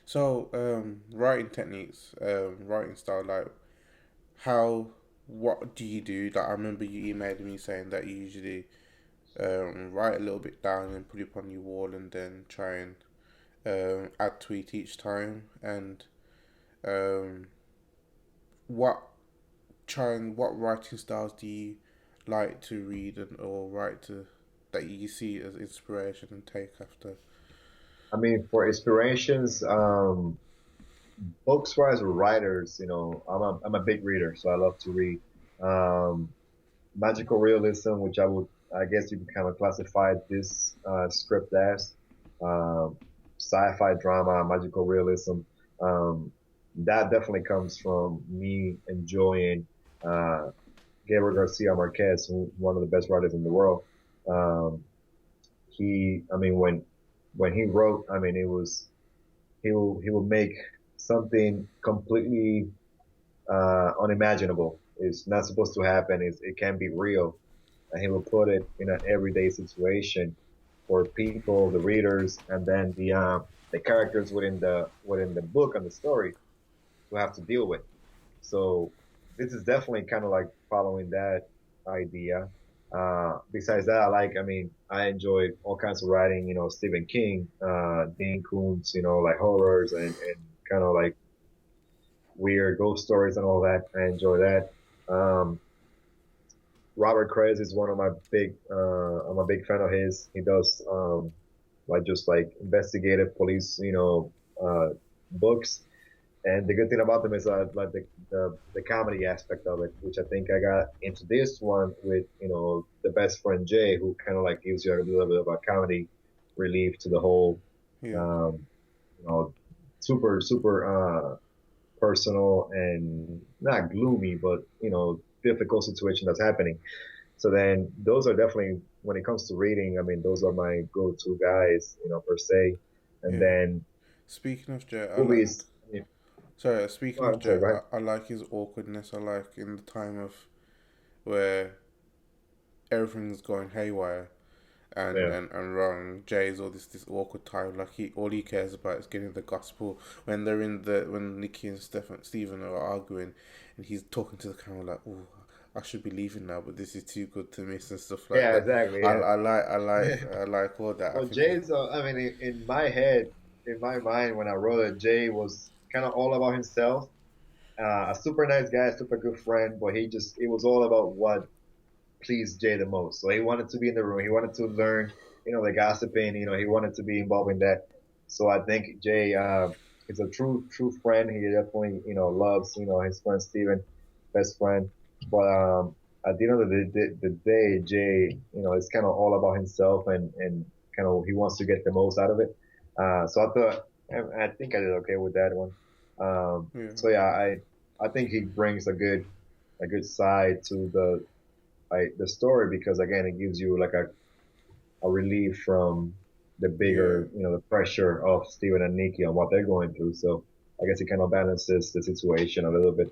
So, writing techniques, writing style, like how, what do you do? Like I remember you emailed me saying that you usually write a little bit down and put it up on your wall, and then try and add to it each time. And um, what what writing styles do you like to read and or write to that you see as inspiration and take after? I mean, for inspirations, books wise or writers, I'm a big reader, so I love to read. Um, Magical realism, which I guess you can kind of classify this script as um, sci-fi drama, magical realism. Um, that definitely comes from me enjoying uh, Gabriel Garcia Marquez, one of the best writers in the world. Um, I mean, when he wrote, I mean, he will make something completely unimaginable. It's not supposed to happen. It can be real, and he will put it in an everyday situation for people, the readers, and then the characters within the book and the story to have to deal with. So this is definitely kind of like following that idea. Besides that, I mean, I enjoy all kinds of writing, Stephen King, Dean Koontz, like horrors and kind of like weird ghost stories and all that. I enjoy that. Um, Robert Krez is one of my I'm a big fan of his. He does, like just like investigative police, books. And the good thing about them is like the comedy aspect of it, which I think I got into this one with the best friend Jay, who kind of like gives you a little bit of a comedy relief to the whole Yeah, um, you know super personal and not gloomy, but difficult situation that's happening. So then those are definitely when it comes to reading. I mean, those are my go-to guys, per se. And yeah. then Speaking of Jay, I like. movies. I mean, Sorry, oh, speaking of I'm sorry, Jay, go ahead. I like his awkwardness. I like in the time of where everything's going haywire Yeah. and wrong. Jay's all this awkward time. Like all he cares about is getting the gospel. When Nikki and Stephen are arguing, and he's talking to the camera like, "Oh, I should be leaving now, but this is too good to miss," and stuff like Yeah, that. exactly. Yeah. I like all that. I Well, think Jay's, I mean, in my head, in my mind, when I wrote it, Jay was kind of all about himself. A super nice guy, super good friend, but it was all about what pleased Jay the most. So he wanted to be in the room. He wanted to learn, the gossiping, he wanted to be involved in that. So I think Jay, is a true friend. He definitely, loves, his friend Steven, best friend. But, at the end of the day, Jay, it's kind of all about himself and kind of, he wants to get the most out of it. So I think I did okay with that one. yeah, So yeah, I think he brings a good side to the story because again it gives you like a relief from the yeah. bigger the pressure of Steven and Nikki on what they're going through. So I guess it kind of balances the situation a little bit.